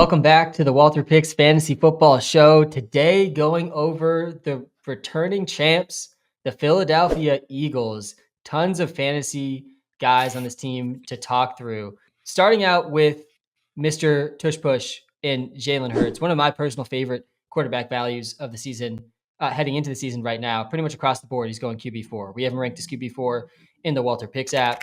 Welcome back to the WalterPicks Fantasy Football Show. Today, going over the returning champs, the Philadelphia Eagles. Tons of fantasy guys on this team to talk through. Starting out with Mr. Tush Push and Jalen Hurts, one of my personal favorite quarterback values of the season, heading into the season right now. Pretty much across the board, he's going QB4. We have him ranked as QB4 in the WalterPicks app.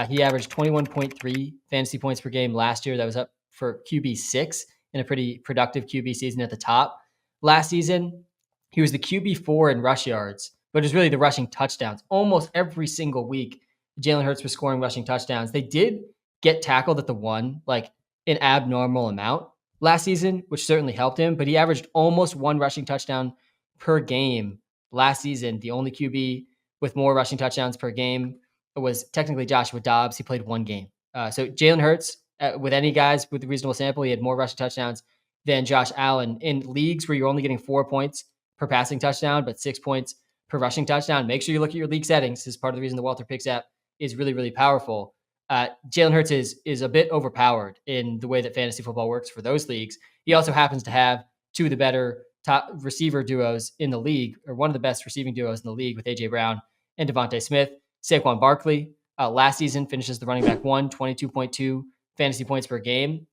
He averaged 21.3 fantasy points per game last year. That was up for QB6 in a pretty productive QB season at the top. Last season, he was the QB4 in rush yards, but it was really the rushing touchdowns. Almost every single week, Jalen Hurts was scoring rushing touchdowns. They did get tackled at the one, like an abnormal amount last season, which certainly helped him, but he averaged almost one rushing touchdown per game last season. The only QB with more rushing touchdowns per game was technically Joshua Dobbs. He played one game. So Jalen Hurts, with any guys with a reasonable sample, he had more rushing touchdowns than Josh Allen. In leagues where you're only getting 4 points per passing touchdown, but 6 points per rushing touchdown, make sure you look at your league settings. This is part of the reason the WalterPicks app is really, really powerful. Jalen Hurts is a bit overpowered in the way that fantasy football works for those leagues. He also happens to have two of the better top receiver duos in the league, or one of the best receiving duos in the league with A.J. Brown and Devontae Smith. Saquon Barkley, last season finishes the running back 22.2 fantasy points per game.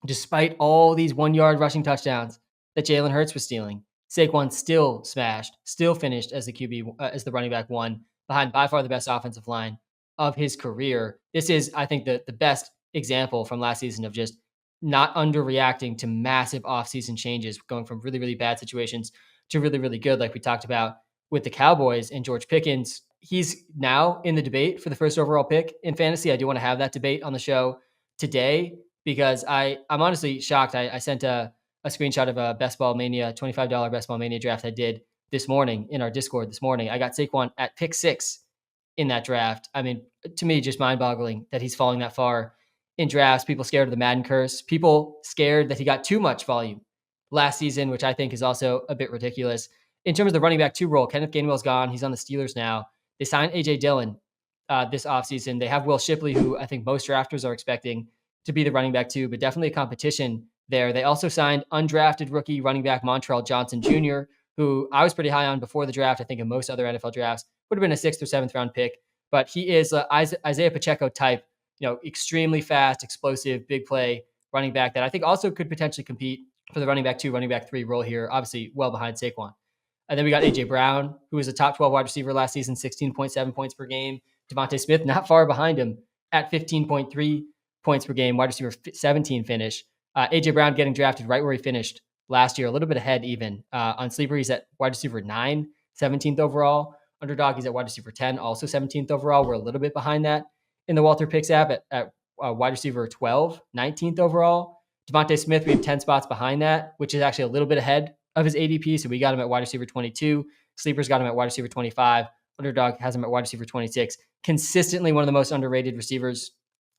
Despite all these 1 yard rushing touchdowns that Jalen Hurts was stealing, Saquon still smashed, still finished as the QB, as the running back 1, behind by far the best offensive line of his career. This is, I think, the best example from last season of just not underreacting to massive offseason changes, going from really, really bad situations to really, really good, like we talked about with the Cowboys and George Pickens. He's now in the debate for the first overall pick in fantasy. I do want to have that debate on the show today because I'm honestly shocked. I sent a screenshot of a Best Ball Mania, $25 Best Ball Mania draft I did this morning in our Discord this morning. I got Saquon at pick 6 in that draft. I mean, to me, just mind-boggling that he's falling that far in drafts. People scared of the Madden curse. People scared that he got too much volume last season, which I think is also a bit ridiculous. In terms of the running back 2 role, Kenneth Gainwell's gone. He's on the Steelers now. They signed A.J. Dillon this offseason. They have Will Shipley, who I think most drafters are expecting to be the running back 2, but definitely a competition there. They also signed undrafted rookie running back Montrell Johnson Jr., who I was pretty high on before the draft. I think in most other NFL drafts would have been a 6th or 7th round pick, but he is Isaiah Pacheco type, extremely fast, explosive, big play running back that I think also could potentially compete for the running back 2, running back 3 role here, obviously well behind Saquon. And then we got A.J. Brown, who was a top 12 wide receiver last season, 16.7 points per game. Devontae Smith, not far behind him at 15.3 points per game, wide receiver 17 finish. A.J. Brown getting drafted right where he finished last year, a little bit ahead even. On Sleeper, he's at wide receiver 9, 17th overall. Underdog, he's at wide receiver 10, also 17th overall. We're a little bit behind that in the WalterPicks app at wide receiver 12, 19th overall. Devontae Smith, we have 10 spots behind that, which is actually a little bit ahead of his ADP. So we got him at wide receiver 22. Sleepers got him at wide receiver 25. Underdog has him at wide receiver 26. Consistently one of the most underrated receivers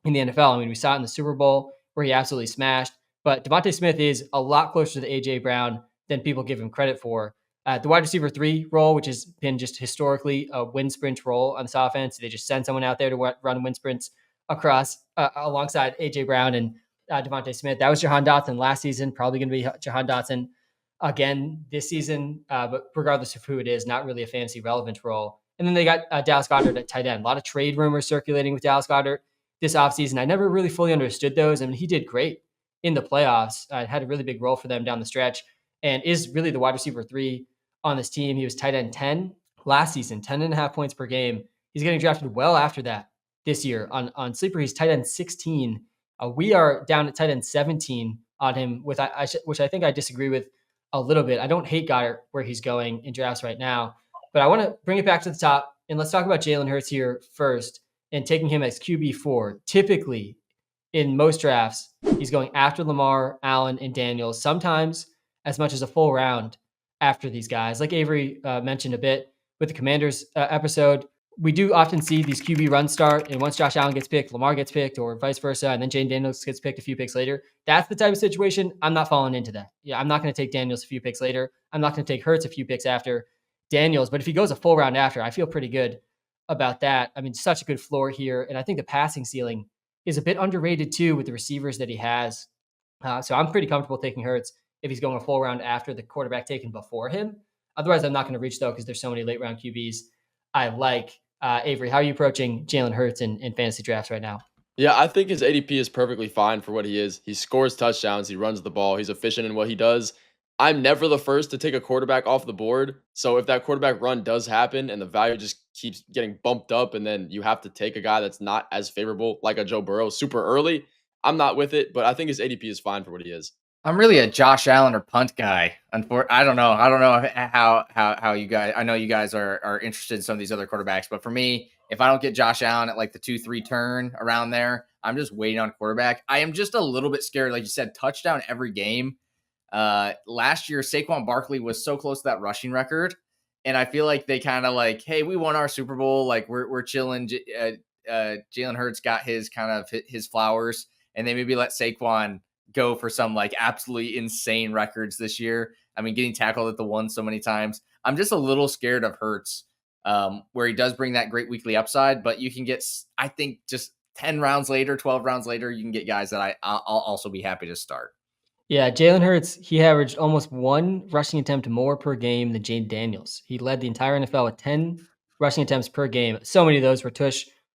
in the NFL. I mean, we saw it in the Super Bowl where he absolutely smashed. But Devontae Smith is a lot closer to A.J. Brown than people give him credit for. The wide receiver 3 role, which has been just historically a wind sprint role on this offense. They just send someone out there to run wind sprints across alongside A.J. Brown and Devontae Smith. That was Jahan Dotson last season, probably going to be Jahan Dotson again this season. But regardless of who it is, not really a fantasy relevant role. And then they got Dallas Goedert at tight end. A lot of trade rumors circulating with Dallas Goedert this offseason. I never really fully understood those. I mean, he did great in the playoffs. Had a really big role for them down the stretch and is really the wide receiver 3 on this team. He was tight end 10 last season, 10.5 points per game. He's getting drafted well after that this year. On Sleeper, he's tight end 16. We are down at tight end 17 on him, which I think I disagree with a little bit. I don't hate Goddard where he's going in drafts right now, but I want to bring it back to the top, and let's talk about Jalen Hurts here first and taking him as QB4. Typically, in most drafts, he's going after Lamar, Allen, and Daniels, sometimes as much as a full round after these guys. Like Avery mentioned a bit with the Commanders episode, we do often see these QB runs start, and once Josh Allen gets picked, Lamar gets picked, or vice versa, and then Jane Daniels gets picked a few picks later. That's the type of situation I'm not falling into that. Yeah, I'm not going to take Daniels a few picks later. I'm not going to take Hurts a few picks after Daniels, but if he goes a full round after, I feel pretty good about that. I mean, such a good floor here, and I think the passing ceiling is a bit underrated too with the receivers that he has. So I'm pretty comfortable taking Hurts if he's going a full round after the quarterback taken before him. Otherwise, I'm not going to reach though because there's so many late round QBs I like. Avery, how are you approaching Jalen Hurts in fantasy drafts right now? Yeah, I think his ADP is perfectly fine for what he is. He scores touchdowns, he runs the ball, he's efficient in what he does. I'm never the first to take a quarterback off the board. So if that quarterback run does happen and the value just keeps getting bumped up, and then you have to take a guy that's not as favorable, like a Joe Burrow, super early, I'm not with it. But I think his ADP is fine for what he is. I'm really a Josh Allen or punt guy. I don't know. I don't know how you guys. I know you guys are interested in some of these other quarterbacks, but for me, if I don't get Josh Allen at like the 2-3 turn around there, I'm just waiting on quarterback. I am just a little bit scared. Like you said, touchdown every game. Last year, Saquon Barkley was so close to that rushing record, and I feel like they kind of like, hey, we won our Super Bowl. Like we're chilling. Jalen Hurts got his kind of his flowers, and they maybe let Saquon go for some like absolutely insane records this year. I mean, getting tackled at the one so many times. I'm just a little scared of Hurts, where he does bring that great weekly upside, but you can get, I think, just 10 rounds later, 12 rounds later, you can get guys that I'll also be happy to start. Yeah, Jalen Hurts, he averaged almost one rushing attempt more per game than Jane Daniels. He led the entire NFL with 10 rushing attempts per game. So many of those were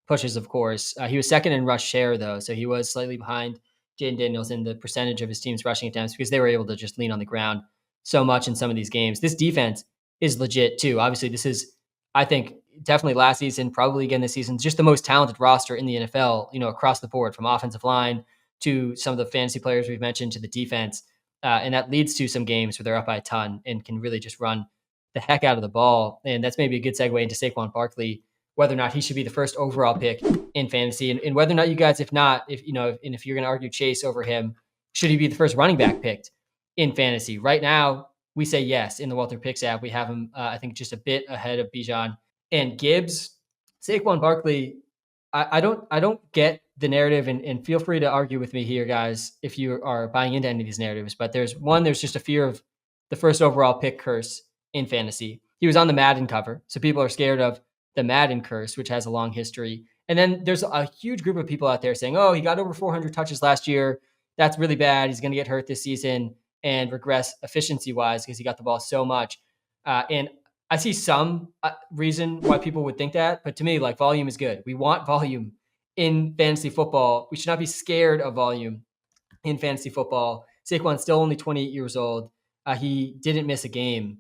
pushes, of course. He was second in rush share, though, so he was slightly behind Jane Daniels in the percentage of his team's rushing attempts because they were able to just lean on the ground so much in some of these games. This defense is legit, too. Obviously, this is, I think, definitely last season, probably again this season, just the most talented roster in the NFL, across the board, from offensive line to some of the fantasy players we've mentioned to the defense. And that leads to some games where they're up by a ton and can really just run the heck out of the ball. And that's maybe a good segue into Saquon Barkley, whether or not he should be the first overall pick in fantasy, and whether or not you guys, if not, if you're going to argue Chase over him, should he be the first running back picked in fantasy? Right now, we say yes in the WalterPicks app. We have him, I think, just a bit ahead of Bijan and Gibbs. Saquon Barkley, I don't get the narrative, and feel free to argue with me here, guys, if you are buying into any of these narratives. But there's just a fear of the first overall pick curse in fantasy. He was on the Madden cover, so people are scared of the Madden curse, which has a long history. And then there's a huge group of people out there saying, "Oh, he got over 400 touches last year. That's really bad. He's going to get hurt this season and regress efficiency wise because he got the ball so much." And I see some reason why people would think that, but to me, like, volume is good. We want volume in fantasy football. We should not be scared of volume in fantasy football. Saquon's still only 28 years old. He didn't miss a game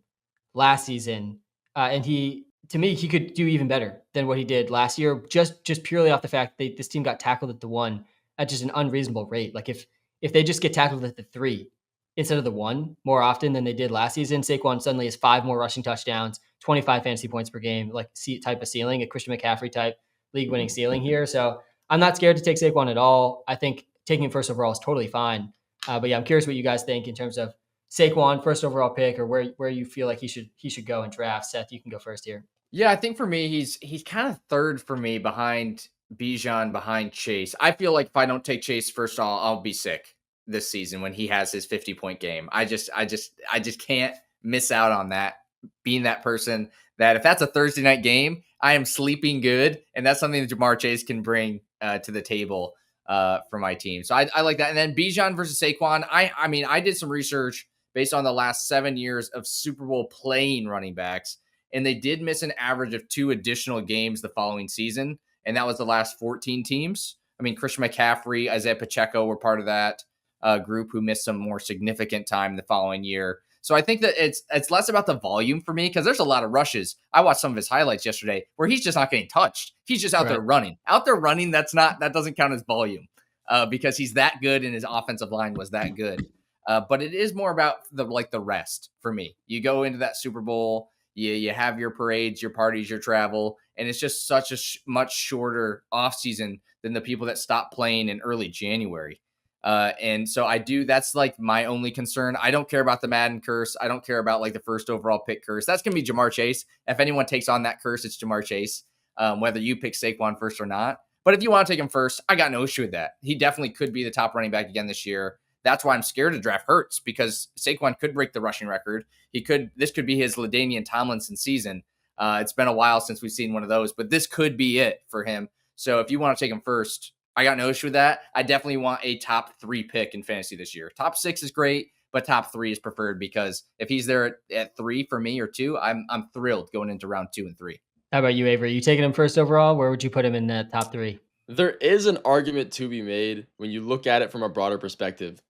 last season, and to me, he could do even better than what he did last year. Just purely off the fact that this team got tackled at the one at just an unreasonable rate. Like if they just get tackled at the three instead of the one more often than they did last season, Saquon suddenly has 5 more rushing touchdowns, 25 fantasy points per game, like type of ceiling, a Christian McCaffrey type league winning ceiling here. So I'm not scared to take Saquon at all. I think taking him first overall is totally fine. But yeah, I'm curious what you guys think in terms of Saquon first overall pick, or where you feel like he should go in draft. Seth, you can go first here. Yeah, I think for me, he's kind of third for me behind Bijan, behind Chase. I feel like if I don't take Chase first, I'll be sick this season when he has his 50-point game. I just can't miss out on that. Being that person that if that's a Thursday night game, I am sleeping good, and that's something that Jamar Chase can bring to the table for my team. So I like that. And then Bijan versus Saquon. I mean, I did some research based on the last 7 years of Super Bowl playing running backs, and they did miss an average of 2 additional games the following season, and that was the last 14 teams. I mean, Christian McCaffrey, Isaiah Pacheco were part of that group who missed some more significant time the following year. So I think that it's less about the volume for me because there's a lot of rushes. I watched some of his highlights yesterday where he's just not getting touched. He's just out there running. Out there running, that doesn't count as volume because he's that good and his offensive line was that good. But it is more about the rest for me. You go into that Super Bowl, you have your parades, your parties, your travel, and it's just such a much shorter offseason than the people that stop playing in early January. And so that's like my only concern. I don't care about the Madden curse. I don't care about like the first overall pick curse. That's going to be Jamar Chase. If anyone takes on that curse, it's Jamar Chase, whether you pick Saquon first or not. But if you want to take him first, I got no issue with that. He definitely could be the top running back again this year. That's why I'm scared to draft Hurts because Saquon could break the rushing record. This could be his LaDainian Tomlinson season. It's been a while since we've seen one of those, but this could be it for him. So if you want to take him first, I got no issue with that. I definitely want a top 3 pick in fantasy this year. Top 6 is great, but top 3 is preferred because if he's there at 3 for me or 2, I'm thrilled going into round 2 and 3. How about you, Avery? You taking him first overall? Where would you put him in the top 3? There is an argument to be made when you look at it from a broader perspective.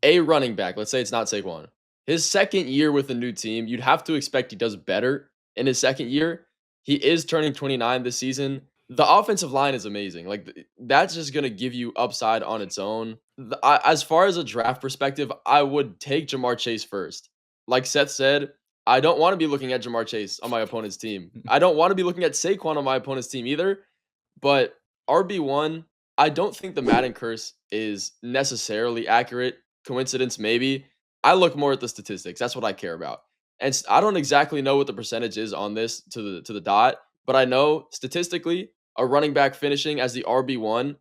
A running back, let's say it's not Saquon. His second year with a new team, you'd have to expect he does better in his second year. He is turning 29 this season. The offensive line is amazing. Like that's just going to give you upside on its own. As far as a draft perspective, I would take Jamar Chase first. Like Seth said, I don't want to be looking at Jamar Chase on my opponent's team. I don't want to be looking at Saquon on my opponent's team either. But RB1, I don't think the Madden curse is necessarily accurate. Coincidence, maybe. I look more at the statistics. That's what I care about. And I don't exactly know what the percentage is on this to the dot, but I know statistically, a running back finishing as the RB1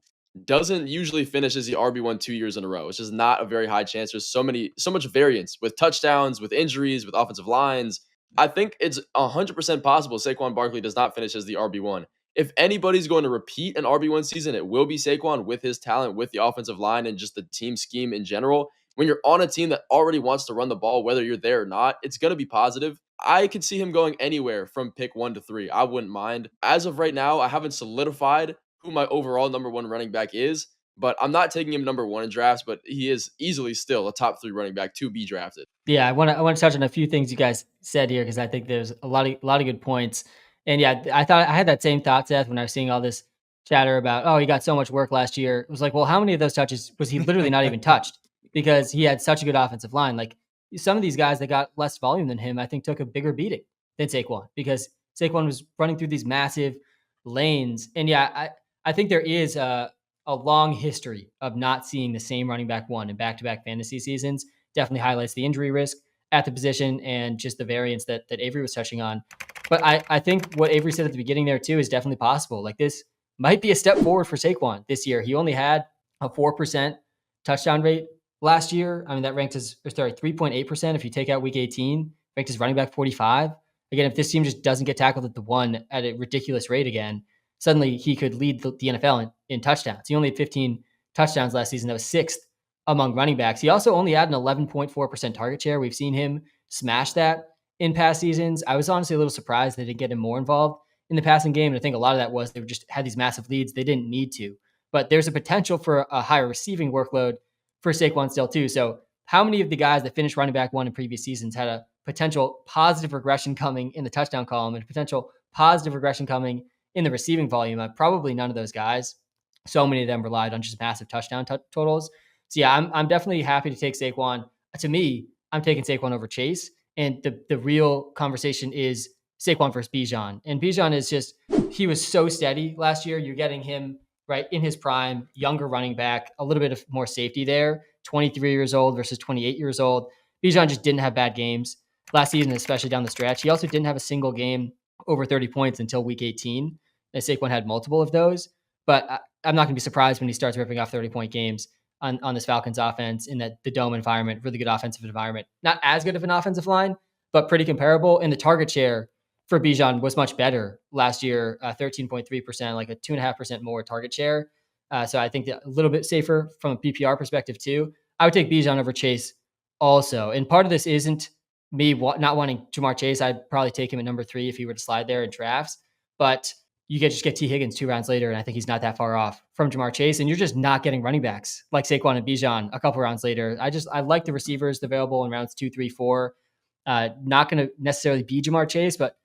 doesn't usually finish as the RB1 2 years in a row. It's just not a very high chance. There's so much variance with touchdowns, with injuries, with offensive lines. I think it's 100% possible Saquon Barkley does not finish as the RB1. If anybody's going to repeat an RB1 season, it will be Saquon with his talent, with the offensive line, and just the team scheme in general. When you're on a team that already wants to run the ball, whether you're there or not, it's going to be positive. I could see him going anywhere from pick 1 to 3. I wouldn't mind. As of right now, I haven't solidified who my overall number 1 running back is, but I'm not taking him number 1 in drafts, but he is easily still a top 3 running back to be drafted. Yeah, I want to touch on a few things you guys said here because I think there's a lot of good points. And yeah, I thought I had that same thought, Seth, when I was seeing all this chatter about, oh, he got so much work last year. It was like, well, how many of those touches was he literally not even touched because he had such a good offensive line? Like some of these guys that got less volume than him, I think took a bigger beating than Saquon because Saquon was running through these massive lanes. And yeah, I think there is a long history of not seeing the same running back one in back-to-back fantasy seasons. Definitely highlights the injury risk at the position and just the variance that Avery was touching on. But I think what Avery said at the beginning there too is definitely possible. Like this might be a step forward for Saquon this year. He only had a 4% touchdown rate last year. I mean, that ranked as 3.8% if you take out week 18, ranked as running back 45. Again, if this team just doesn't get tackled at the 1 at a ridiculous rate again, suddenly he could lead the NFL in touchdowns. He only had 15 touchdowns last season. That was 6th among running backs. He also only had an 11.4% target share. We've seen him smash that in past seasons. I was honestly a little surprised they didn't get him more involved in the passing game. And I think a lot of that was they just had these massive leads. They didn't need to. But there's a potential for a higher receiving workload for Saquon still too. So how many of the guys that finished running back 1 in previous seasons had a potential positive regression coming in the touchdown column and a potential positive regression coming in the receiving volume? Probably none of those guys. So many of them relied on just massive touchdown totals. So yeah, I'm definitely happy to take Saquon. To me, I'm taking Saquon over Chase. And the real conversation is Saquon versus Bijan. And Bijan is just, he was so steady last year. You're getting him right in his prime, younger running back, a little bit of more safety there, 23 years old versus 28 years old. Bijan just didn't have bad games last season, especially down the stretch. He also didn't have a single game over 30 points until week 18. And Saquon had multiple of those. But I'm not going to be surprised when he starts ripping off 30-point games on this Falcons offense in that the dome environment, really good offensive environment. Not as good of an offensive line, but pretty comparable. And the target share for Bijan was much better last year, 13.3%, like a 2.5% more target share. So I think that a little bit safer from a PPR perspective too. I would take Bijan over Chase also. And part of this isn't me not wanting Jamar Chase. I'd probably take him at number 3 if he were to slide there in drafts. But you just get T. Higgins 2 rounds later, and I think he's not that far off from Jamar Chase. And you're just not getting running backs like Saquon and Bijan a couple rounds later. I like the receivers available in rounds 2, 3, 4. Not going to necessarily be Jamar Chase, but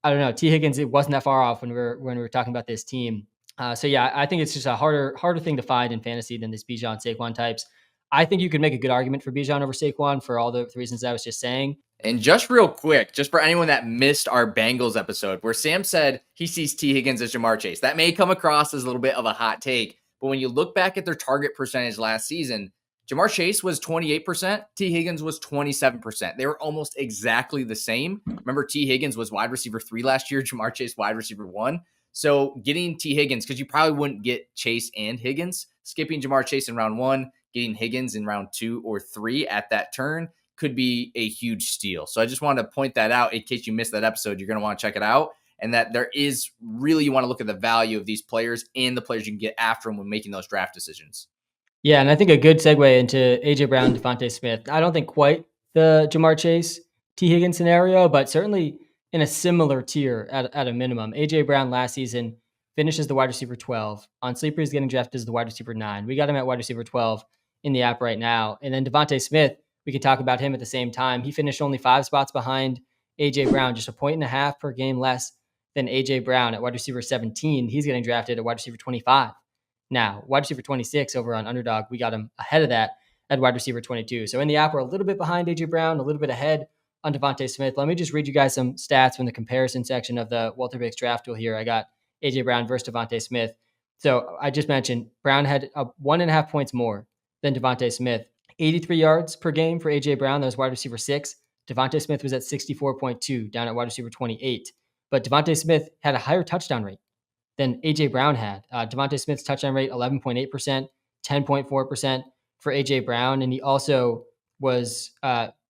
I don't know. T. Higgins, it wasn't that far off when we were talking about this team. So yeah, I think it's just a harder thing to find in fantasy than this Bijan Saquon types. I think you could make a good argument for Bijan over Saquon for all the reasons I was just saying. And just real quick, just for anyone that missed our Bengals episode where Sam said he sees T. Higgins as Jamar Chase, that may come across as a little bit of a hot take, but when you look back at their target percentage last season, Jamar Chase was 28%, T. Higgins was 27%. They were almost exactly the same. Remember, T. Higgins was wide receiver 3 last year, Jamar Chase wide receiver 1. So getting T. Higgins, because you probably wouldn't get Chase and Higgins, skipping Jamar Chase in round 1, getting Higgins in round 2 or 3 at that turn could be a huge steal. So I just wanted to point that out in case you missed that episode. You're going to want to check it out. and that there is really, you want to look at the value of these players and the players you can get after them when making those draft decisions. Yeah, and I think a good segue into AJ Brown, Devontae Smith. I don't think quite the Jamar Chase, T. Higgins scenario, but certainly in a similar tier at a minimum. AJ Brown last season finished as the wide receiver 12. On Sleeper, he's getting drafted as the wide receiver 9. We got him at wide receiver 12 in the app right now. And then Devontae Smith, we could talk about him at the same time. He finished only 5 spots behind AJ Brown, just a point and a half per game less than AJ Brown at wide receiver 17. He's getting drafted at wide receiver 25. Now, wide receiver 26 over on Underdog, we got him ahead of that at wide receiver 22. So in the app, we're a little bit behind AJ Brown, a little bit ahead on Devontae Smith. Let me just read you guys some stats from the comparison section of the WalterPicks draft tool here. I got AJ Brown versus Devontae Smith. So I just mentioned Brown had 1.5 points more than Devontae Smith. 83 yards per game for AJ Brown. That was wide receiver 6. Devontae Smith was at 64.2, down at wide receiver 28. But Devontae Smith had a higher touchdown rate than AJ Brown had. Devontae Smith's touchdown rate 11.8%, 10.4% for AJ Brown, and he also was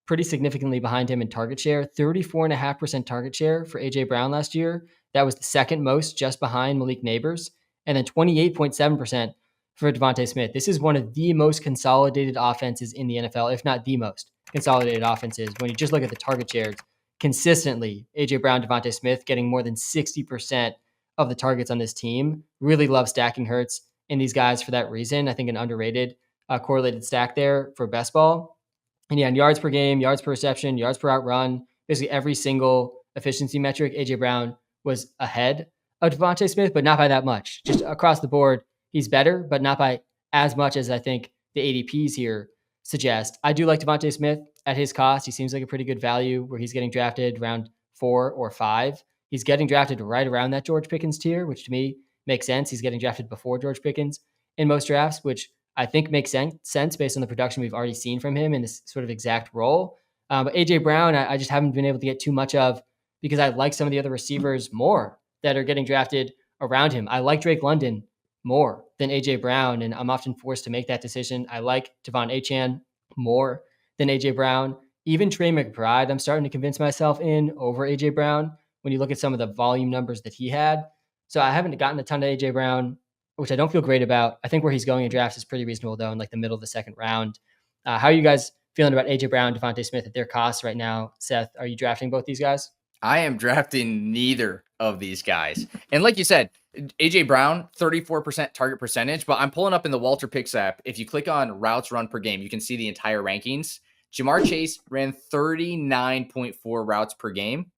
pretty significantly behind him in target share. 34.5% target share for AJ Brown last year. That was the second most, just behind Malik Neighbors, and then 28.7% for Devontae Smith. This is one of the most consolidated offenses in the NFL, if not the most consolidated offenses. When you just look at the target shares, consistently, AJ Brown, Devontae Smith getting more than 60% of the targets on this team. Really love stacking Hurts in these guys for that reason. I think an underrated correlated stack there for best ball. And yeah, in yards per game, yards per reception, yards per outrun, basically every single efficiency metric, AJ Brown was ahead of Devontae Smith, but not by that much. Just across the board, he's better, but not by as much as I think the ADPs here suggest. I do like Devontae Smith at his cost. He seems like a pretty good value where he's getting drafted round 4 or 5. He's getting drafted right around that George Pickens tier, which to me makes sense. He's getting drafted before George Pickens in most drafts, which I think makes sense based on the production we've already seen from him in this sort of exact role. But AJ Brown, I just haven't been able to get too much of because I like some of the other receivers more that are getting drafted around him. I like Drake London more than AJ Brown, and I'm often forced to make that decision. I like Devon Achane more than AJ Brown. Even Trey McBride, I'm starting to convince myself in over AJ Brown when you look at some of the volume numbers that he had. So I haven't gotten a ton of AJ Brown, which I don't feel great about. I think where he's going in drafts is pretty reasonable, though, in like the middle of the second round. How are you guys feeling about AJ Brown, Devontae Smith at their costs right now? Seth, are you drafting both these guys? I am drafting neither of these guys. And like you said, AJ Brown, 34% target percentage, but I'm pulling up in the WalterPicks app. If you click on routes run per game, you can see the entire rankings. Jamar Chase ran 39.4 routes per game.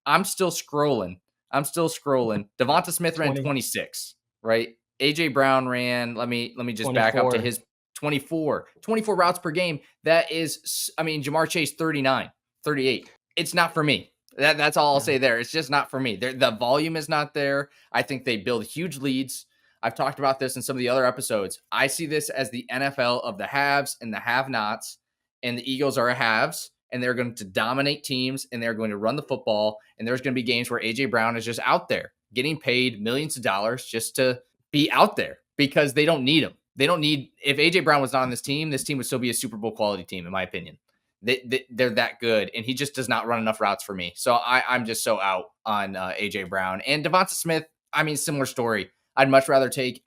I'm still scrolling. Devonta Smith ran 26, right? AJ Brown ran, let me just 24. Back up to his 24 routes per game. That is, Jamar Chase 39, 38. It's not for me. That's all I'll say there. It's just not for me. The volume is not there. I think they build huge leads. I've talked about this in some of the other episodes. I see this as the NFL of the haves and the have-nots, and the Eagles are a haves, and they're going to dominate teams, and they're going to run the football, and there's going to be games where AJ Brown is just out there getting paid millions of dollars just to be out there because they don't need him. They don't need, if AJ Brown was not on this team would still be a Super Bowl quality team, in my opinion. They're that good, and he just does not run enough routes for me. So I'm just so out on AJ Brown. And Devonta Smith, similar story. I'd rather take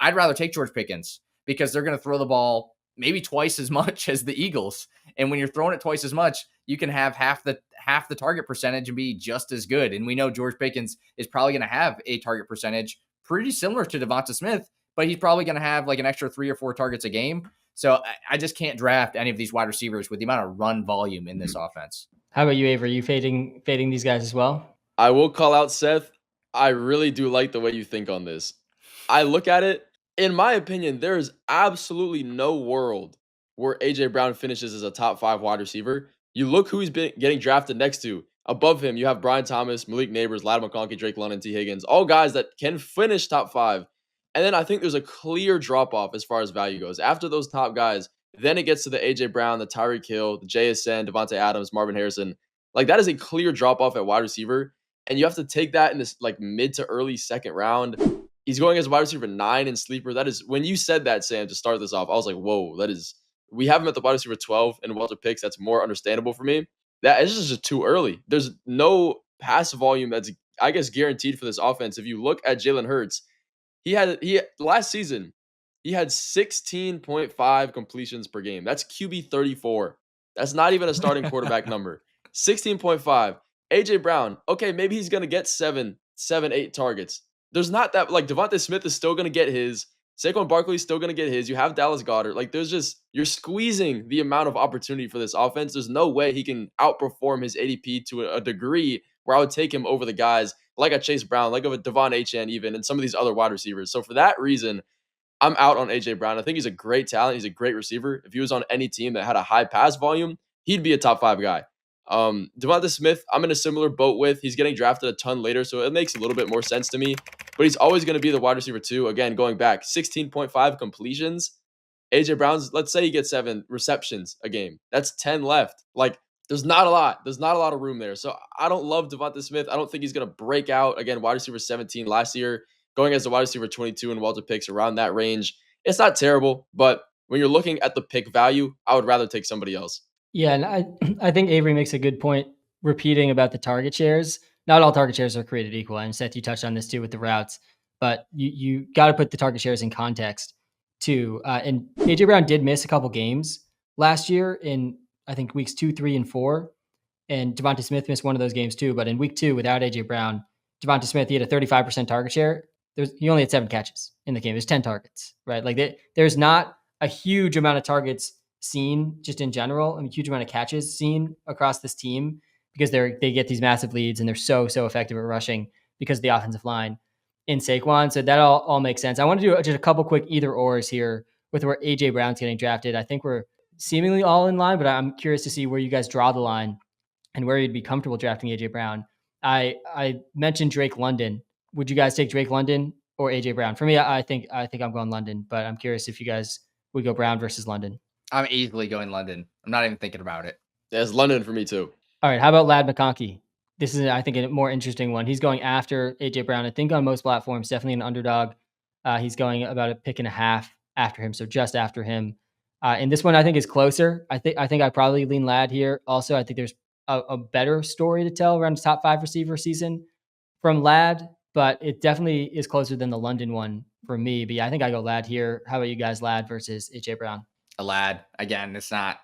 George Pickens because they're going to throw the ball maybe twice as much as the Eagles. And when you're throwing it twice as much, you can have half the target percentage and be just as good. And we know George Pickens is probably going to have a target percentage pretty similar to Devonta Smith, but he's probably going to have like an extra 3 or 4 targets a game. So I just can't draft any of these wide receivers with the amount of run volume in this offense. How about you, Avery? Are you fading these guys as well? I will call out Seth. I really do like the way you think on this. I look at it, in my opinion, there is absolutely no world where AJ Brown finishes as a top 5 wide receiver. You look who he's been getting drafted next to. Above him, you have Brian Thomas, Malik Neighbors, Ladd McConkey, Drake London, T. Higgins, all guys that can finish top 5. And then I think there's a clear drop-off as far as value goes. After those top guys, then it gets to the AJ Brown, the Tyreek Hill, the JSN, Devontae Adams, Marvin Harrison. Like, that is a clear drop-off at wide receiver. And you have to take that in this like mid to early second round. He's going as wide receiver 9 in sleeper. That is, when you said that, Sam, to start this off, I was like, whoa, that is, we have him at the wide receiver 12 in WalterPicks. That's more understandable for me. That is just too early. There's no pass volume that's I guess, guaranteed for this offense. If you look at Jalen Hurts, last season, he had 16.5 completions per game. That's QB 34. That's not even a starting quarterback number. 16.5. AJ Brown, okay, maybe he's gonna get 8 targets. There's not that, like, Devontae Smith is still gonna get his. Saquon Barkley's still going to get his. You have Dallas Goedert. Like, you're squeezing the amount of opportunity for this offense. There's no way he can outperform his ADP to a degree where I would take him over the guys like a Chase Brown, like a Devon Achane even, and some of these other wide receivers. So for that reason, I'm out on AJ Brown. I think he's a great talent. He's a great receiver. If he was on any team that had a high pass volume, he'd be a top 5 guy. Devonta Smith, I'm in a similar boat with. He's getting drafted a ton later, so it makes a little bit more sense to me. But he's always going to be the wide receiver 2. Again, going back, 16.5 completions. AJ Brown's, let's say he gets 7 receptions a game. That's 10 left. Like, there's not a lot. There's not a lot of room there. So I don't love Devonta Smith. I don't think he's going to break out. Again, wide receiver 17 last year, going as a wide receiver 22 in WalterPicks around that range. It's not terrible, but when you're looking at the pick value, I would rather take somebody else. Yeah, and I think Avery makes a good point repeating about the target shares. Not all target shares are created equal. And Seth, you touched on this too with the routes, but you got to put the target shares in context too. And AJ Brown did miss a couple games last year in, I think, weeks 2, 3, and 4. And Devonta Smith missed one of those games too. But in week 2, without AJ Brown, Devonta Smith, he had a 35% target share. He only had 7 catches in the game. There's 10 targets, right? Like there's not a huge amount of targets seen just in general. I mean, huge amount of catches seen across this team because they get these massive leads and they're so effective at rushing because of the offensive line in Saquon. So that all makes sense. I want to do just a couple quick either ors here with where AJ Brown's getting drafted. I think we're seemingly all in line, but I'm curious to see where you guys draw the line and where you'd be comfortable drafting AJ Brown. I mentioned Drake London. Would you guys take Drake London or AJ Brown? For me, I think I'm going London, but I'm curious if you guys would go Brown versus London. I'm easily going London. I'm not even thinking about it. Yeah, it's London for me too. All right. How about Lad McConkey? This is, I think, a more interesting one. He's going after AJ Brown. I think on most platforms, definitely an underdog. He's going about a pick and a half after him, so just after him. And this one I think is closer. I think I probably lean Lad here. Also, I think there's a better story to tell around his top 5 receiver season from Lad, but it definitely is closer than the London one for me. But yeah, I think I go Lad here. How about you guys, Lad versus AJ Brown? A Lad. Again, it's not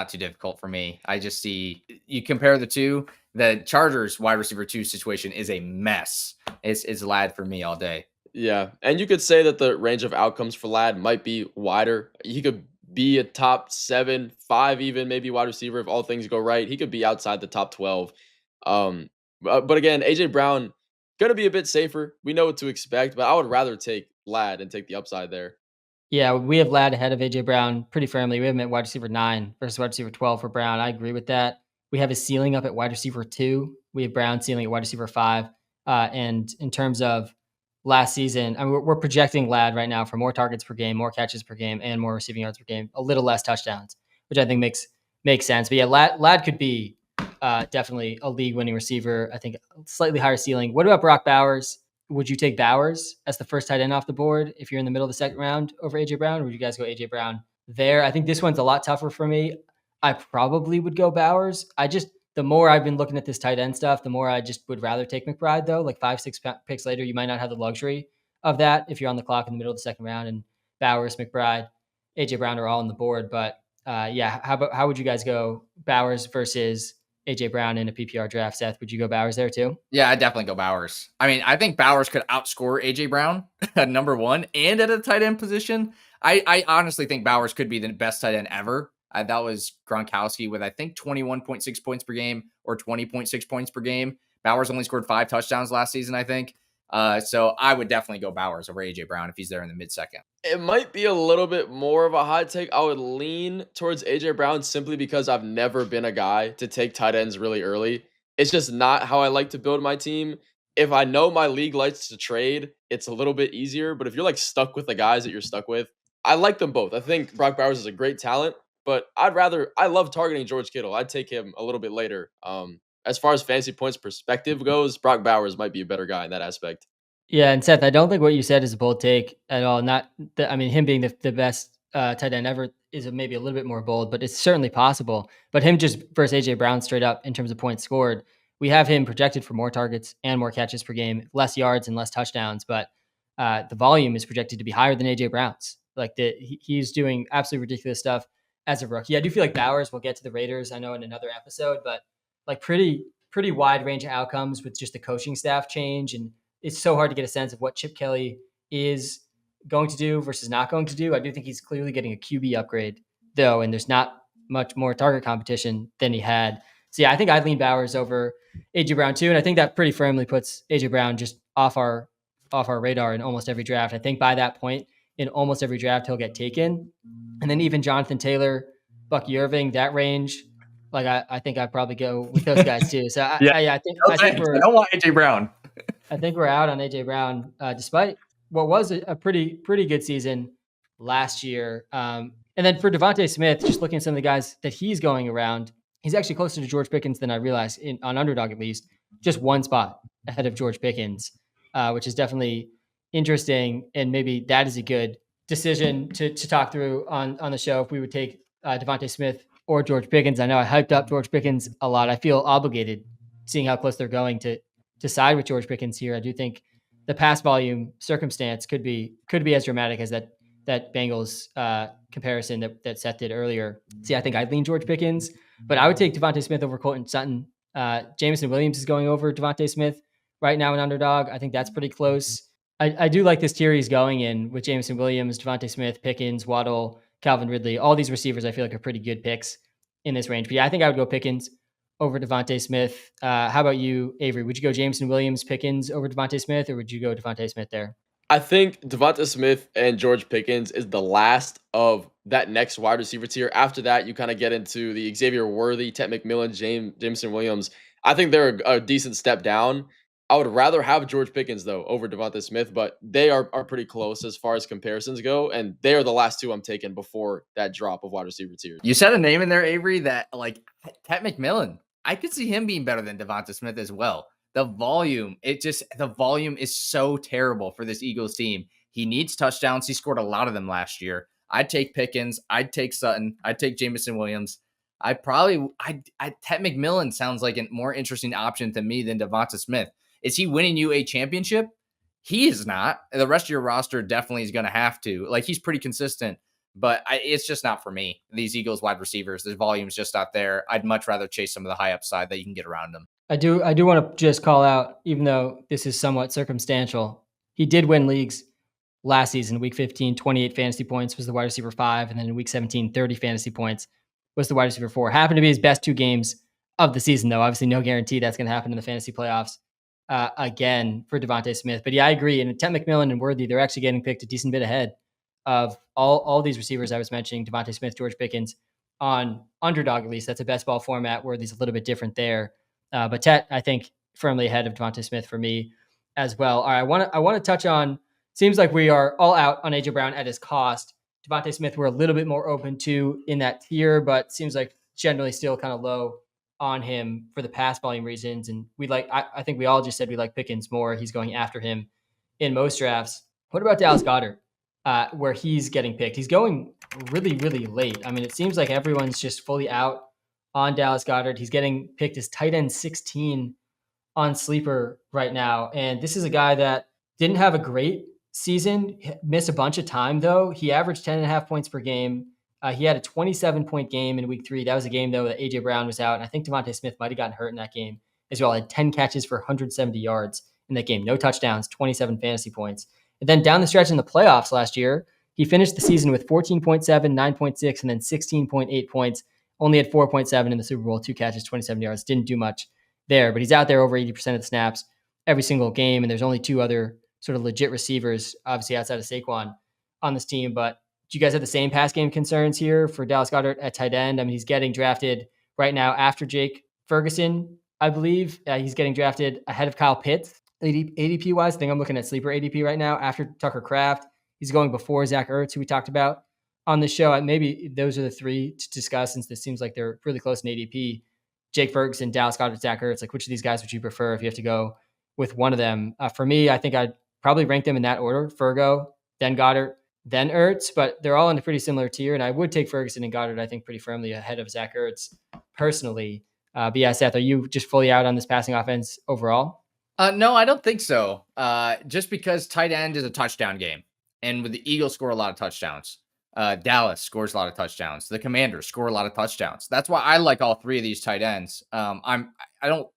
too difficult for me. I just see, you compare the two, the Chargers wide receiver 2 situation is a mess. It's Lad for me all day. Yeah, and you could say that the range of outcomes for Lad might be wider. He could be a top 7, 5 even, maybe wide receiver if all things go right. He could be outside the top 12. But again, AJ Brown going to be a bit safer. We know what to expect, but I would rather take Lad and take the upside there. Yeah, we have Lad ahead of AJ Brown pretty firmly. We have him at wide receiver 9 versus wide receiver 12 for Brown. I agree with that. We have his ceiling up at wide receiver 2. We have Brown ceiling at wide receiver 5. And in terms of last season, I mean, we're projecting Lad right now for more targets per game, more catches per game, and more receiving yards per game, a little less touchdowns, which I think makes sense. But yeah, Lad could be definitely a league-winning receiver. I think slightly higher ceiling. What about Brock Bowers? Would you take Bowers as the first tight end off the board if you're in the middle of the second round over AJ Brown? Or would you guys go AJ Brown there? I think this one's a lot tougher for me. I probably would go Bowers. The more I've been looking at this tight end stuff, the more I just would rather take McBride though. Like 5, 6 picks later, you might not have the luxury of that if you're on the clock in the middle of the second round. And Bowers, McBride, AJ Brown are all on the board. But yeah, how would you guys go Bowers versus AJ Brown in a PPR draft? Seth, would you go Bowers there too? Yeah, I'd definitely go Bowers. I mean, I think Bowers could outscore AJ Brown at number 1 and at a tight end position. I honestly think Bowers could be the best tight end ever. That was Gronkowski with, I think, 21.6 points per game or 20.6 points per game. Bowers only scored 5 touchdowns last season, I think. So I would definitely go Bowers over AJ Brown if he's there in the mid-second. It might be a little bit more of a hot take. I would lean towards AJ Brown simply because I've never been a guy to take tight ends really early. It's just not how I like to build my team. If I know my league likes to trade, it's a little bit easier. But if you're like stuck with the guys that you're stuck with, I like them both. I think Brock Bowers is a great talent, but I love targeting George Kittle. I'd take him a little bit later. As far as fantasy points perspective goes, Brock Bowers might be a better guy in that aspect. Yeah, and Seth, I don't think what you said is a bold take at all. Him being the best tight end ever is maybe a little bit more bold, but it's certainly possible. But him just versus AJ Brown straight up in terms of points scored, we have him projected for more targets and more catches per game, less yards and less touchdowns, but the volume is projected to be higher than AJ Brown's. Like he's doing absolutely ridiculous stuff as a rookie. I do feel like Bowers will get to the Raiders, I know, in another episode, but like pretty wide range of outcomes with just the coaching staff change. And it's so hard to get a sense of what Chip Kelly is going to do versus not going to do. I do think he's clearly getting a QB upgrade though, and there's not much more target competition than he had. So yeah, I think I'd lean Bowers over AJ Brown too. And I think that pretty firmly puts AJ Brown just off our radar in almost every draft. I think by that point in almost every draft, he'll get taken. And then even Jonathan Taylor, Bucky Irving, that range, like I think I'd probably go with those guys too. So I think I don't want AJ Brown. I think we're out on AJ Brown, despite what was a pretty good season last year. And then for Devontae Smith, just looking at some of the guys that he's going around, he's actually closer to George Pickens than I realized on Underdog, at least just one spot ahead of George Pickens, which is definitely interesting. And maybe that is a good decision to talk through on the show if we would take Devontae Smith or George Pickens. I know I hyped up George Pickens a lot. I feel obligated seeing how close they're going to side with George Pickens here. I do think the pass volume circumstance could be as dramatic as that Bengals comparison that Seth did earlier. See, I think I'd lean George Pickens, but I would take Devontae Smith over Colton Sutton. Jameson Williams is going over Devontae Smith right now in Underdog. I think that's pretty close. I do like this tier he's going in with Jameson Williams, Devontae Smith, Pickens, Waddle, Calvin Ridley. All these receivers I feel like are pretty good picks in this range. But yeah, I think I would go Pickens over Devontae Smith. How about you, Avery? Would you go Jameson Williams, Pickens over Devontae Smith, or would you go Devontae Smith there? I think Devonta Smith and George Pickens is the last of that next wide receiver tier. After that, you kind of get into the Xavier Worthy, Ted McMillan, Jameson Williams. I think they're a decent step down. I would rather have George Pickens, though, over Devonta Smith, but they are pretty close as far as comparisons go, and they are the last two I'm taking before that drop of wide receiver tier. You said a name in there, Avery, that like Ted McMillan. I could see him being better than Devonta Smith as well. The volume is so terrible for this Eagles team. He needs touchdowns. He scored a lot of them last year. I'd take Pickens. I'd take Sutton. I'd take Jameson Williams. Ted McMillan sounds like a more interesting option to me than Devonta Smith. Is he winning you a championship? He is not. The rest of your roster definitely is going to have to. Like, he's pretty consistent, but it's just not for me. These Eagles wide receivers, the volume's just not there. I'd much rather chase some of the high upside that you can get around them. I do want to just call out, even though this is somewhat circumstantial, he did win leagues last season. Week 15, 28 fantasy points was the wide receiver 5. And then in week 17, 30 fantasy points was the wide receiver 4. Happened to be his best 2 games of the season, though. Obviously, no guarantee that's going to happen in the fantasy playoffs again for Devontae Smith. But yeah, I agree. And Ted McMillan and Worthy, they're actually getting picked a decent bit ahead of all these receivers I was mentioning, Devontae Smith, George Pickens, on Underdog at least. That's a best ball format. Worthy's a little bit different there. But Tet, I think, firmly ahead of Devontae Smith for me as well. All right, I want to touch on, seems like we are all out on AJ Brown at his cost. Devontae Smith, we're a little bit more open to in that tier, but seems like generally still kind of low on him for the pass volume reasons. And I think we all just said we like Pickens more. He's going after him in most drafts. What about Dallas Goedert, where he's getting picked? He's going really, really late. I mean, it seems like everyone's just fully out on Dallas Goedert. He's getting picked as tight end 16 on Sleeper right now. And this is a guy that didn't have a great season, missed a bunch of time though. He averaged 10.5 points per game. He had a 27-point game in week 3. That was a game though that AJ Brown was out. And I think Devontae Smith might've gotten hurt in that game as well. Had 10 catches for 170 yards in that game. No touchdowns, 27 fantasy points. And then down the stretch in the playoffs last year, he finished the season with 14.7, 9.6, and then 16.8 points. Only had 4.7 in the Super Bowl, 2 catches, 27 yards. Didn't do much there, but he's out there over 80% of the snaps every single game. And there's only 2 other sort of legit receivers, obviously outside of Saquon, on this team. But do you guys have the same pass game concerns here for Dallas Goedert at tight end? I mean, he's getting drafted right now after Jake Ferguson, I believe. He's getting drafted ahead of Kyle Pitts, ADP wise. I think I'm looking at Sleeper ADP right now after Tucker Kraft. He's going before Zach Ertz, who we talked about on the show. Maybe those are the 3 to discuss, since this seems like they're really close in ADP. Jake Ferguson, Dallas Goedert, Zach Ertz. Like, which of these guys would you prefer if you have to go with one of them? For me, I think I'd probably rank them in that order: Fergo, then Goddard, then Ertz. But they're all in a pretty similar tier, and I would take Ferguson and Goddard, I think, pretty firmly ahead of Zach Ertz personally. But yeah, Seth, are you just fully out on this passing offense overall? No, I don't think so. Just because tight end is a touchdown game, and with the Eagles score a lot of touchdowns. Dallas scores a lot of touchdowns. The Commanders score a lot of touchdowns. That's why I like all three of these tight ends. I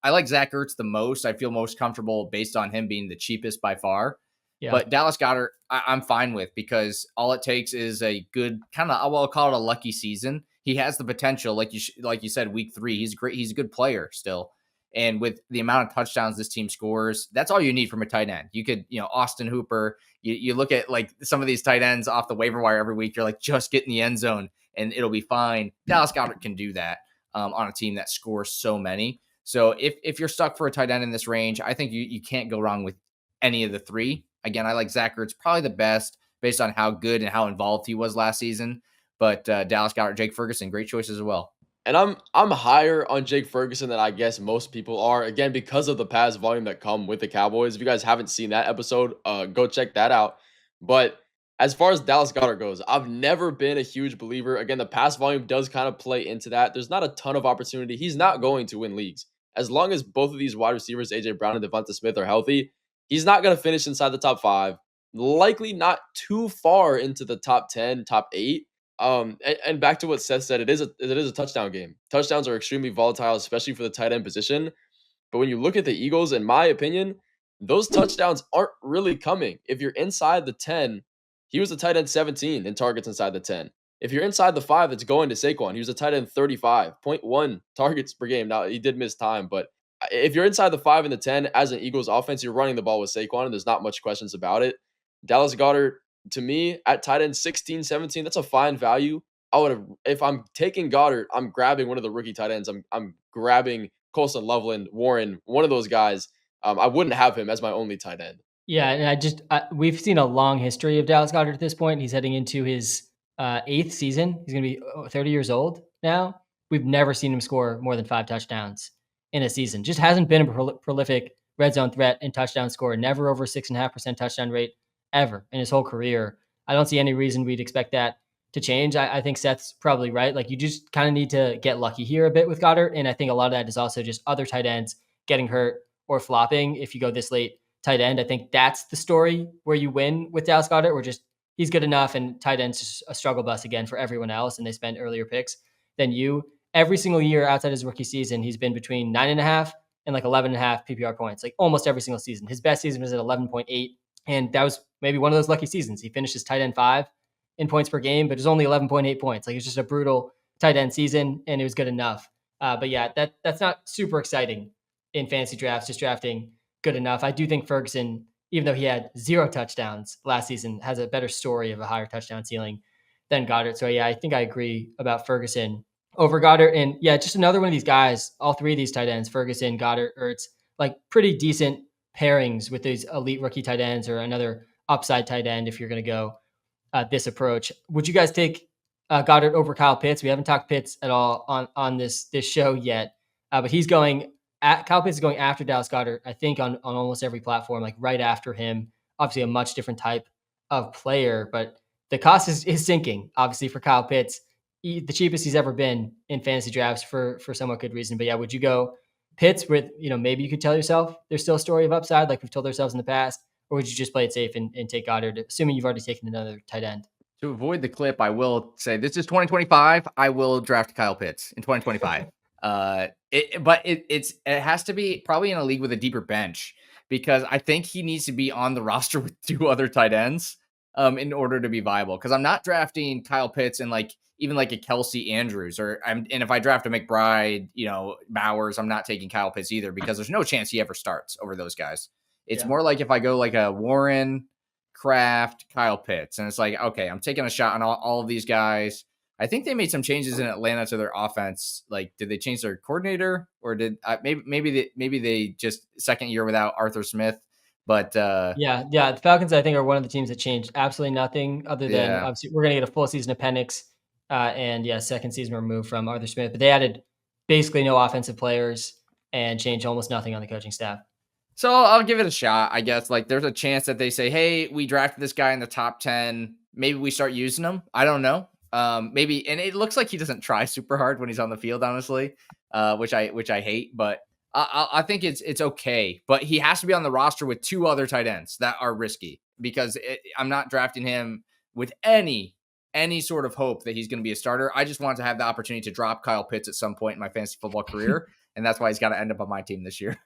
like Zach Ertz the most. I feel most comfortable based on him being the cheapest by far. Yeah. But Dallas Goedert, I'm fine with, because all it takes is a good kind of, I'll call it a lucky season. He has the potential, like you said, week 3. He's great. He's a good player still. And with the amount of touchdowns this team scores, that's all you need from a tight end. You could, Austin Hooper, you look at like some of these tight ends off the waiver wire every week, you're like, just get in the end zone and it'll be fine. Dallas Goedert can do that on a team that scores so many. So if you're stuck for a tight end in this range, I think you can't go wrong with any of the three. Again, I like Zach Ertz probably the best based on how good and how involved he was last season. But Dallas Goedert, Jake Ferguson, great choices as well. And I'm higher on Jake Ferguson than I guess most people are. Again, because of the pass volume that come with the Cowboys. If you guys haven't seen that episode, go check that out. But as far as Dallas Goedert goes, I've never been a huge believer. Again, the pass volume does kind of play into that. There's not a ton of opportunity. He's not going to win leagues. As long as both of these wide receivers, AJ Brown and Devonta Smith, are healthy, he's not going to finish inside the top 5. Likely not too far into the top 10, top 8. And back to what Seth said, it is a touchdown game. Touchdowns are extremely volatile, especially for the tight end position. But when you look at the Eagles, in my opinion, those touchdowns aren't really coming. If you're inside the 10, he was a tight end 17 in targets inside the 10. If you're inside the 5, it's going to Saquon. He was a tight end 35.1 targets per game. Now, he did miss time, but if you're inside the 5 and the 10 as an Eagles offense, you're running the ball with Saquon, and there's not much questions about it. Dallas Goedert, to me, at tight end 16, 17, that's a fine value. If I'm taking Goddard, I'm grabbing one of the rookie tight ends. I'm grabbing Colson Loveland, Warren, one of those guys. I wouldn't have him as my only tight end. Yeah, and we've seen a long history of Dallas Goedert at this point. He's heading into his 8th season. He's going to be 30 years old now. We've never seen him score more than 5 touchdowns in a season. Just hasn't been a prolific red zone threat and touchdown scorer. Never over 6.5% touchdown rate ever in his whole career. I don't see any reason we'd expect that to change. I think Seth's probably right. Like, you just kind of need to get lucky here a bit with Goddard. And I think a lot of that is also just other tight ends getting hurt or flopping. If you go this late tight end, I think that's the story where you win with Dallas Goedert, where just he's good enough and tight end's just a struggle bus again for everyone else. And they spend earlier picks than you. Every single year outside his rookie season, he's been between 9.5 and like 11.5 PPR points, like almost every single season. His best season was at 11.8. And that was maybe one of those lucky seasons. He finished his tight end 5 in points per game, but it was only 11.8 points. Like, it's just a brutal tight end season, and it was good enough. But yeah, that's not super exciting in fantasy drafts, just drafting good enough. I do think Ferguson, even though he had 0 touchdowns last season, has a better story of a higher touchdown ceiling than Goddard. So yeah, I think I agree about Ferguson over Goddard. And yeah, just another one of these guys, all 3 of these tight ends, Ferguson, Goddard, Ertz, like pretty decent pairings with these elite rookie tight ends or another upside tight end if you're going to go this approach. Would you guys take Goddard over Kyle Pitts? We haven't talked Pitts at all on this show yet, but he's going at Kyle Pitts is going after Dallas Goedert, I think, on almost every platform, like right after him. Obviously, a much different type of player, but the cost is sinking. Obviously, for Kyle Pitts, the cheapest he's ever been in fantasy drafts for somewhat good reason. But yeah, would you go Pitts with, maybe you could tell yourself there's still a story of upside like we've told ourselves in the past, or would you just play it safe and take Goddard, assuming you've already taken another tight end? To avoid the clip, I will say this is 2025. I will draft Kyle Pitts in 2025. It has to be probably in a league with a deeper bench, because I think he needs to be on the roster with 2 other tight ends in order to be viable. Because I'm not drafting Kyle Pitts and even like a Kelsey Andrews, and if I draft a McBride, Bowers, I'm not taking Kyle Pitts either, because there's no chance he ever starts over those guys. It's more like if I go like a Warren, Kraft, Kyle Pitts, and it's like, okay, I'm taking a shot on all of these guys. I think they made some changes in Atlanta to their offense. Like, did they change their coordinator, or did maybe they just second year without Arthur Smith? But yeah, the Falcons, I think, are one of the teams that changed absolutely nothing other than obviously we're going to get a full season of Penix, and second season removed from Arthur Smith. But they added basically no offensive players and changed almost nothing on the coaching staff. So I'll give it a shot, I guess. Like, there's a chance that they say, hey, we drafted this guy in the top 10. Maybe we start using him. I don't know. Maybe, and it looks like he doesn't try super hard when he's on the field, honestly, which I hate. But I think it's okay. But he has to be on the roster with 2 other tight ends that are risky, because I'm not drafting him with any sort of hope that he's going to be a starter. I just want to have the opportunity to drop Kyle Pitts at some point in my fantasy football career, and that's why he's got to end up on my team this year.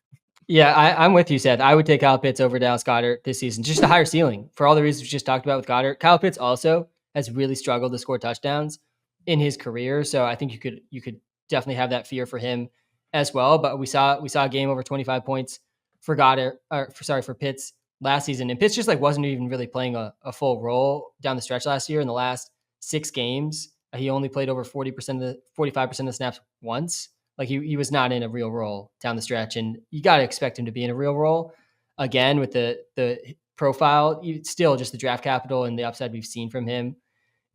Yeah, I'm with you, Seth. I would take Kyle Pitts over Dallas Goedert this season. Just a higher ceiling for all the reasons we just talked about with Goedert. Kyle Pitts also has really struggled to score touchdowns in his career, so I think you could definitely have that fear for him as well. But we saw a game over 25 points for Goddard, for Pitts last season, and Pitts just like wasn't even really playing a full role down the stretch last year. In the last 6 games, he only played over 45% of the snaps once. Like he was not in a real role down the stretch, and you got to expect him to be in a real role again with the profile. Still, just the draft capital and the upside we've seen from him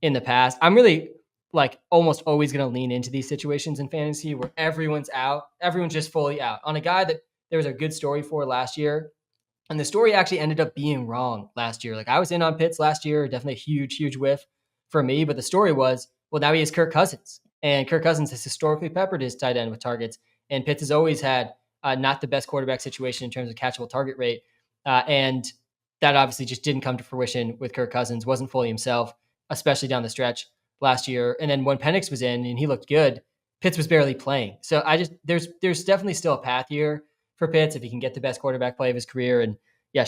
in the past. I'm really like almost always going to lean into these situations in fantasy where everyone's out, everyone's just fully out on a guy that there was a good story for last year, and the story actually ended up being wrong last year. Like I was in on Pitts last year, definitely a huge whiff for me, but the story was, well, now he has Kirk Cousins. And Kirk Cousins has historically peppered his tight end with targets. And Pitts has always had not the best quarterback situation in terms of catchable target rate. And that obviously just didn't come to fruition with Kirk Cousins, wasn't fully himself, especially down the stretch last year. And then when Penix was in and he looked good, Pitts was barely playing. So there's definitely still a path here for Pitts if he can get the best quarterback play of his career and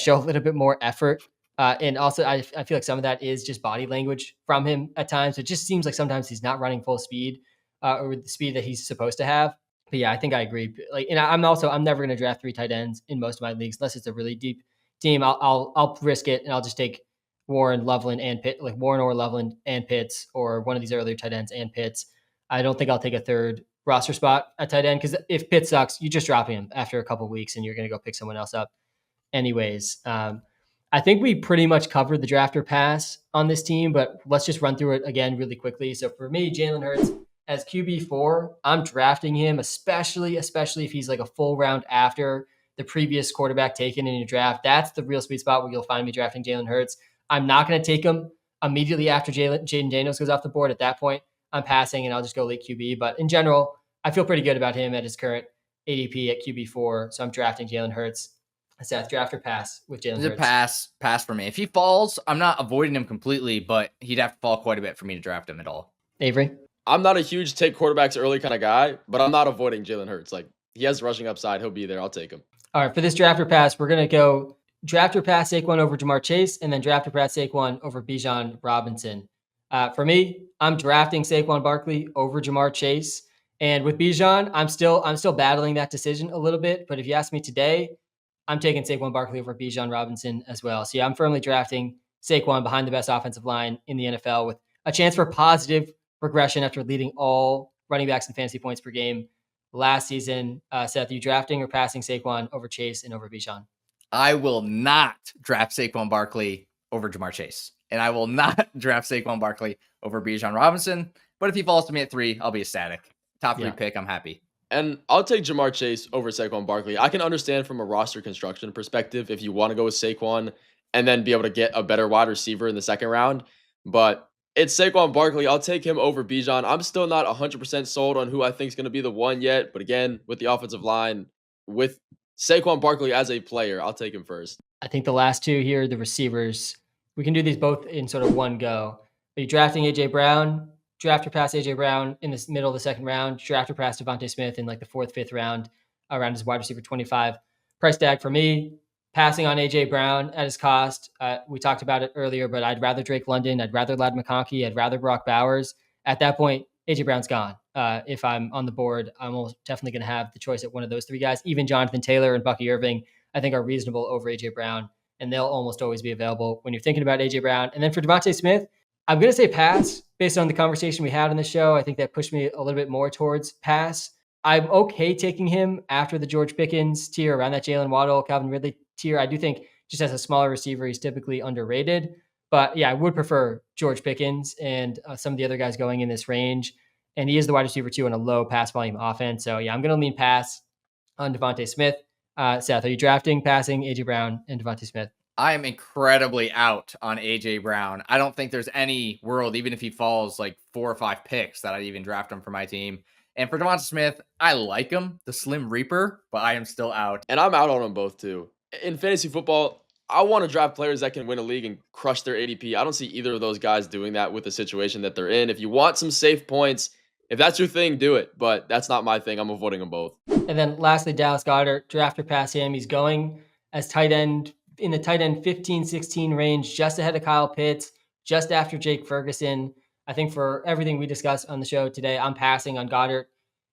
show a little bit more effort. And also, I feel like some of that is just body language from him at times. It just seems like sometimes he's not running full speed or the speed that he's supposed to have. But yeah, I think I agree. Like, and I'm never going to draft 3 tight ends in most of my leagues unless it's a really deep team. I'll risk it and I'll just take Warren, Loveland, and Pitt, like Warren or Loveland and Pitts, or one of these earlier tight ends and Pitts. I don't think I'll take a third roster spot at tight end because if Pitt sucks, you just drop him after a couple of weeks and you're going to go pick someone else up anyways. I think we pretty much covered the draft or pass on this team, but let's just run through it again really quickly. So for me, Jalen Hurts as QB4, I'm drafting him, especially if he's like a full round after the previous quarterback taken in your draft. That's the real sweet spot where you'll find me drafting Jalen Hurts. I'm not going to take him immediately after Jaden Daniels goes off the board. At that point, I'm passing and I'll just go late QB. But in general, I feel pretty good about him at his current ADP at QB4. So I'm drafting Jalen Hurts. Seth, draft or pass with Jalen Hurts? It's a pass for me. If he falls, I'm not avoiding him completely, but he'd have to fall quite a bit for me to draft him at all. Avery? I'm not a huge take quarterbacks early kind of guy, but I'm not avoiding Jalen Hurts. Like, he has rushing upside. He'll be there. I'll take him. All right, for this draft or pass, we're going to go draft or pass Saquon over Jamar Chase, and then draft or pass Saquon over Bijan Robinson. For me, I'm drafting Saquon Barkley over Jamar Chase. And with Bijan, I'm still battling that decision a little bit. But if you ask me today, I'm taking Saquon Barkley over Bijan Robinson as well. So yeah, I'm firmly drafting Saquon behind the best offensive line in the NFL with a chance for positive regression after leading all running backs in fantasy points per game last season. Seth, are you drafting or passing Saquon over Chase and over Bijan? I will not draft Saquon Barkley over Jamar Chase. And I will not draft Saquon Barkley over Bijan Robinson. But if he falls to me at 3, I'll be ecstatic. Top 3 pick, I'm happy. And I'll take Jamar Chase over Saquon Barkley. I can understand from a roster construction perspective if you want to go with Saquon and then be able to get a better wide receiver in the second round. But it's Saquon Barkley. I'll take him over Bijan. I'm still not 100% sold on who I think is going to be the one yet. But again, with the offensive line, with Saquon Barkley as a player, I'll take him first. I think the last 2 here, the receivers, we can do these both in sort of one go. Are you drafting A.J. Brown? Draft or pass A.J. Brown in the middle of the second round, draft or pass Devontae Smith in like the 4th, 5th round around his wide receiver 25 price tag. For me, passing on A.J. Brown at his cost. We talked about it earlier, but I'd rather Drake London. I'd rather Ladd McConkey. I'd rather Brock Bowers. At that point, A.J. Brown's gone. If I'm on the board, I'm almost definitely going to have the choice at one of those 3 guys. Even Jonathan Taylor and Bucky Irving, I think, are reasonable over A.J. Brown, and they'll almost always be available when you're thinking about A.J. Brown. And then for Devontae Smith, I'm going to say pass based on the conversation we had on the show. I think that pushed me a little bit more towards pass. I'm okay taking him after the George Pickens tier, around that Jalen Waddle, Calvin Ridley tier. I do think just as a smaller receiver, he's typically underrated. But yeah, I would prefer George Pickens and some of the other guys going in this range. And he is the wide receiver too in a low pass volume offense. So yeah, I'm going to lean pass on Devontae Smith. Seth, are you drafting, passing A.J. Brown and Devontae Smith? I am incredibly out on AJ Brown. I don't think there's any world, even if he falls like 4 or 5 picks, that I'd even draft him for my team. And for Devonta Smith, I like him, the Slim Reaper, but I am still out. And I'm out on them both too. In fantasy football, I want to draft players that can win a league and crush their ADP. I don't see either of those guys doing that with the situation that they're in. If you want some safe points, if that's your thing, do it. But that's not my thing. I'm avoiding them both. And then lastly, Dallas Goedert, draft or pass him. He's going as tight end in the tight end 15, 16 range, just ahead of Kyle Pitts, just after Jake Ferguson. I think for everything we discussed on the show today, I'm passing on Goddard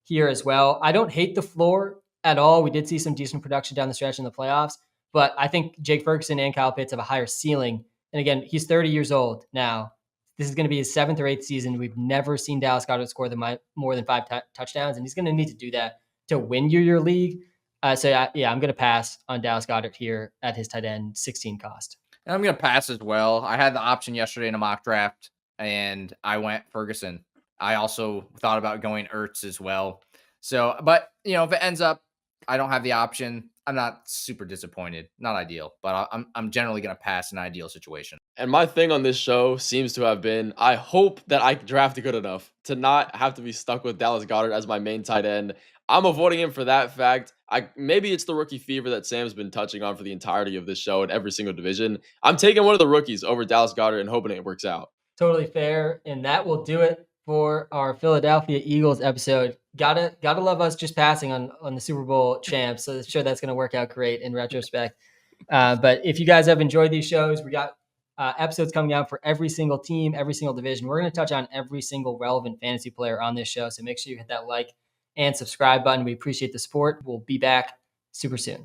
here as well. I don't hate the floor at all. We did see some decent production down the stretch in the playoffs, but I think Jake Ferguson and Kyle Pitts have a higher ceiling. And again, he's 30 years old now. This is going to be his 7th or 8th season. We've never seen Dallas Goedert score more than 5 touchdowns, and he's going to need to do that to win your league. I'm going to pass on Dallas Goedert here at his tight end 16 cost. And I'm going to pass as well. I had the option yesterday in a mock draft, and I went Ferguson. I also thought about going Ertz as well. So, but if it ends up I don't have the option, I'm not super disappointed. Not ideal, but I'm generally going to pass an ideal situation. And my thing on this show seems to have been, I hope that I draft good enough to not have to be stuck with Dallas Goedert as my main tight end. I'm avoiding him for that fact. Maybe it's the rookie fever that Sam's been touching on for the entirety of this show in every single division. I'm taking one of the rookies over Dallas Goedert and hoping it works out. Totally fair. And that will do it for our Philadelphia Eagles episode. Gotta love us just passing on the Super Bowl champs. So I'm sure that's going to work out great in retrospect. But if you guys have enjoyed these shows, we got episodes coming out for every single team, every single division. We're going to touch on every single relevant fantasy player on this show. So make sure you hit that like and subscribe button. We appreciate the support. We'll be back super soon.